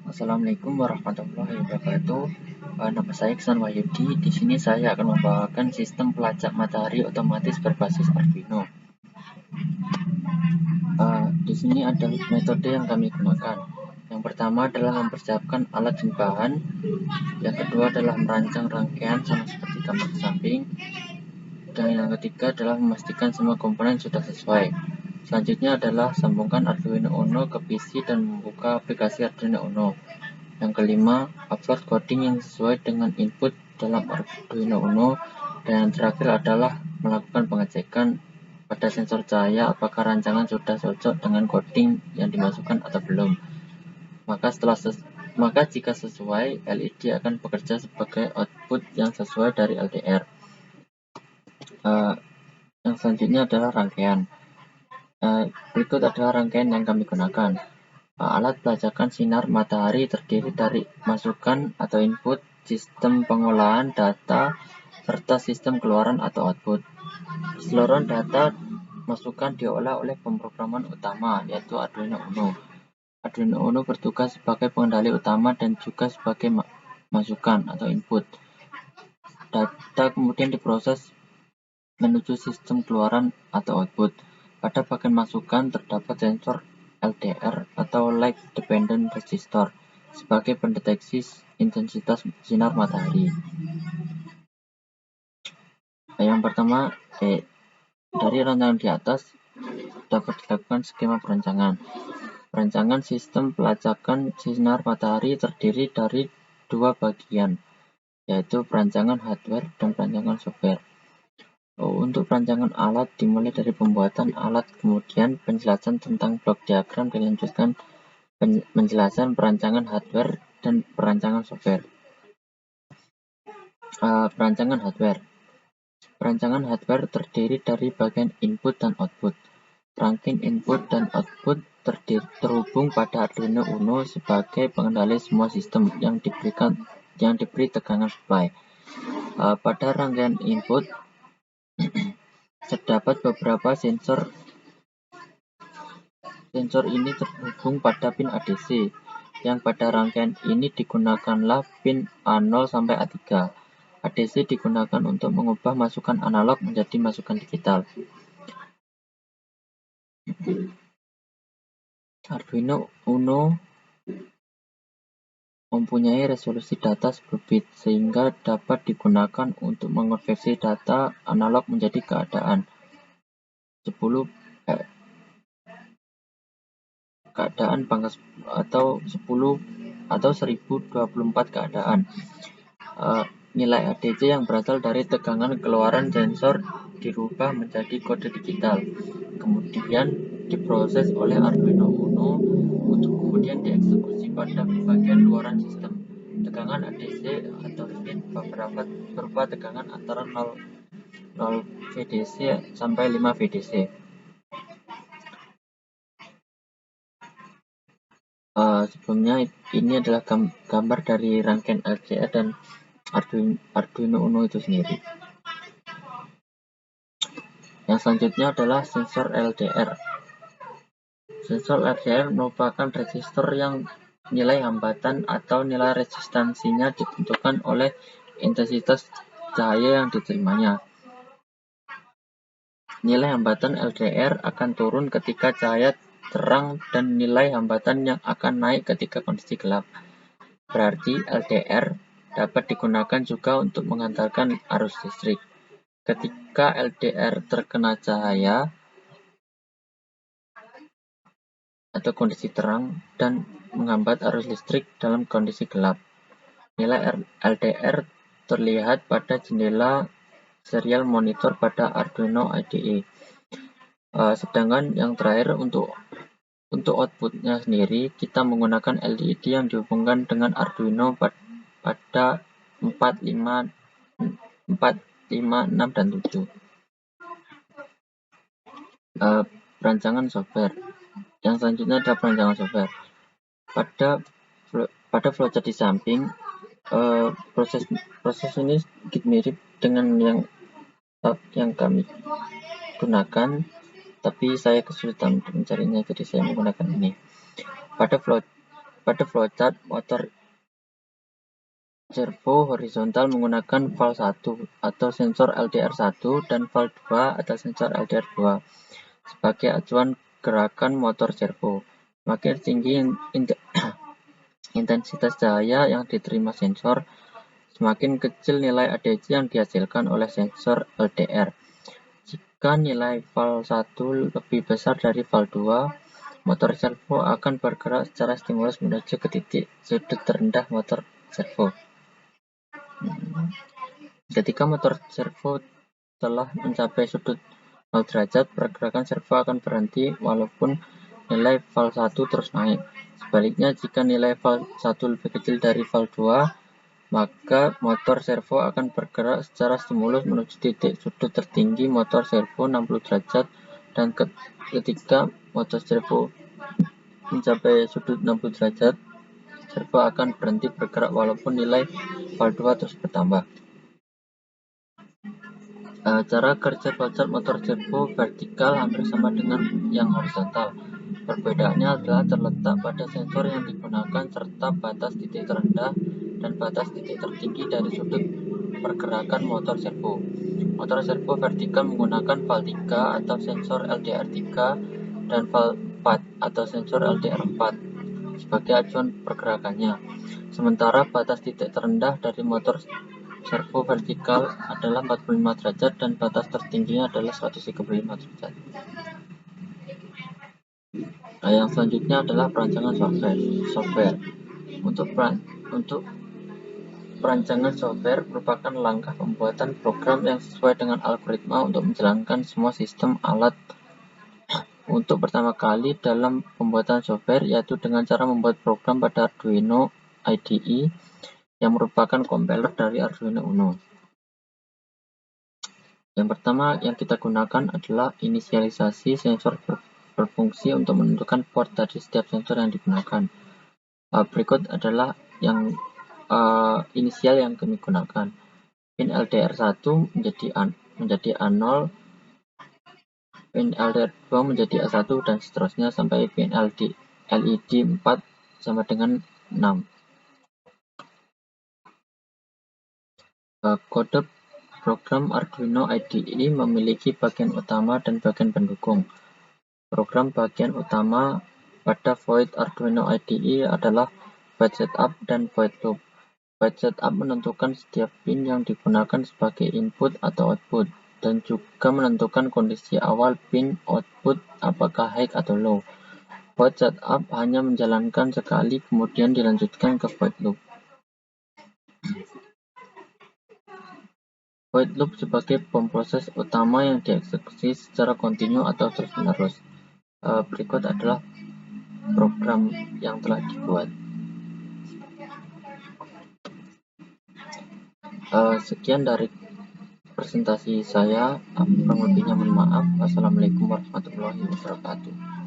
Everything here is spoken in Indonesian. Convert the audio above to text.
Assalamualaikum warahmatullahi wabarakatuh. Nama saya Iksan Wahyudi. Di sini saya akan membawakan sistem pelacak matahari otomatis berbasis Arduino. Di sini ada metode yang kami gunakan. Yang pertama adalah mempersiapkan alat dan bahan. Yang kedua adalah merancang rangkaian sama seperti gambar di samping. Dan yang ketiga adalah memastikan semua komponen sudah sesuai. Selanjutnya adalah sambungkan Arduino Uno ke PC dan membuka aplikasi Arduino Uno. Yang kelima, upload coding yang sesuai dengan input dalam Arduino Uno. Dan yang terakhir adalah melakukan pengecekan pada sensor cahaya apakah rancangan sudah cocok dengan coding yang dimasukkan atau belum. Maka jika sesuai, LED akan bekerja sebagai output yang sesuai dari LDR. Yang selanjutnya adalah rangkaian. Berikut adalah rangkaian yang kami gunakan. Alat pelacakan sinar matahari terdiri dari masukan atau input, sistem pengolahan data, serta sistem keluaran atau output. Keseluruhan data masukan diolah oleh pemrograman utama, yaitu Arduino Uno. Arduino Uno bertugas sebagai pengendali utama dan juga sebagai masukan atau input. Data kemudian diproses menuju sistem keluaran atau output. Pada bagian masukan terdapat sensor LDR atau Light Dependent Resistor sebagai pendeteksi intensitas sinar matahari. Yang pertama, dari rancangan di atas dapat dilakukan skema perancangan. Perancangan sistem pelacakan sinar matahari terdiri dari dua bagian, yaitu perancangan hardware dan perancangan software. Untuk perancangan alat dimulai dari pembuatan alat, kemudian penjelasan tentang blok diagram, dilanjutkan penjelasan perancangan hardware dan perancangan software. Perancangan hardware. Perancangan hardware terdiri dari bagian input dan output. Rangkaian input dan output terhubung pada Arduino Uno sebagai pengendali semua sistem yang diberi tegangan supply. Pada rangkaian input terdapat beberapa sensor. Sensor ini terhubung pada pin ADC, yang pada rangkaian ini digunakanlah pin A0 sampai A3. ADC digunakan untuk mengubah masukan analog menjadi masukan digital. Arduino Uno mempunyai resolusi data 10 bit sehingga dapat digunakan untuk mengonversi data analog menjadi keadaan 10 pangkat atau 10 atau 1024 keadaan. Nilai ADC yang berasal dari tegangan keluaran sensor dirubah menjadi kode digital, kemudian diproses oleh Arduino Uno untuk kemudian dieksekusi pada bagian luaran sistem. Tegangan ADC atau speed berupa tegangan antara 0 VDC sampai 5 VDC. Sebelumnya ini adalah gambar dari rangkaian LDR dan Arduino Uno itu sendiri. Yang selanjutnya adalah sensor LDR. Sensor LDR merupakan resistor yang nilai hambatan atau nilai resistansinya ditentukan oleh intensitas cahaya yang diterimanya. Nilai hambatan LDR akan turun ketika cahaya terang dan nilai hambatan yang akan naik ketika kondisi gelap. Berarti LDR dapat digunakan juga untuk mengantarkan arus listrik. Ketika LDR terkena cahaya atau kondisi terang dan menghambat arus listrik dalam kondisi gelap. Nilai LDR terlihat pada jendela serial monitor pada Arduino IDE. Sedangkan yang terakhir untuk outputnya sendiri, kita menggunakan LED yang dihubungkan dengan Arduino pada 4, 5, 6, dan 7. Perancangan software. Yang selanjutnya ada perancangan software. Pada flowchart di samping, proses ini sedikit mirip dengan yang kami gunakan, tapi saya kesulitan untuk mencarinya, jadi saya menggunakan ini. Pada flowchart, motor servo horizontal menggunakan valve 1 atau sensor LDR1 dan valve 2 atau sensor LDR2 sebagai acuan gerakan motor servo. Semakin tinggi intensitas cahaya yang diterima sensor, semakin kecil nilai ADC yang dihasilkan oleh sensor LDR. Jika nilai valve 1 lebih besar dari valve 2, motor servo akan bergerak secara stimulus menuju ke titik sudut terendah motor servo. Ketika motor servo telah mencapai sudut 0 derajat, pergerakan servo akan berhenti walaupun nilai valve 1 terus naik. Sebaliknya, jika nilai valve 1 lebih kecil dari valve 2, maka motor servo akan bergerak secara stimulus menuju titik sudut tertinggi motor servo 60 derajat dan ketika motor servo mencapai sudut 60 derajat, servo akan berhenti bergerak walaupun nilai valve 2 terus bertambah. Cara kerja flowchart motor servo vertikal hampir sama dengan yang horizontal. Perbedaannya adalah terletak pada sensor yang digunakan serta batas titik terendah dan batas titik tertinggi dari sudut pergerakan motor servo. Motor servo vertikal menggunakan valve 3 atau sensor LDR3 dan valve 4 atau sensor LDR4 sebagai acuan pergerakannya. Sementara batas titik terendah dari motor servo vertikal adalah 45 derajat dan batas tertingginya adalah 135 derajat. Yang selanjutnya adalah perancangan software. Untuk perancangan software merupakan langkah pembuatan program yang sesuai dengan algoritma untuk menjalankan semua sistem alat. Untuk pertama kali dalam pembuatan software, yaitu dengan cara membuat program pada Arduino IDE yang merupakan compiler dari Arduino Uno. Yang pertama yang kita gunakan adalah inisialisasi sensor berfungsi untuk menentukan port dari setiap sensor yang digunakan. Berikut adalah yang inisial yang kami gunakan. Pin LDR1 menjadi A0, pin LDR2 menjadi A1 dan seterusnya sampai pin LED 4 sama dengan 6. Kode program Arduino IDE memiliki bagian utama dan bagian pendukung. Program bagian utama pada void Arduino IDE adalah void setup dan void loop. Void setup menentukan setiap pin yang digunakan sebagai input atau output, dan juga menentukan kondisi awal pin output apakah high atau low. Void setup hanya menjalankan sekali kemudian dilanjutkan ke void loop. Void loop sebagai pemproses utama yang dieksekusi secara kontinu atau terus-menerus. Berikut adalah program yang telah dibuat. Sekian dari presentasi saya. Kurang lebihnya mohon maaf. Wassalamualaikum warahmatullahi wabarakatuh.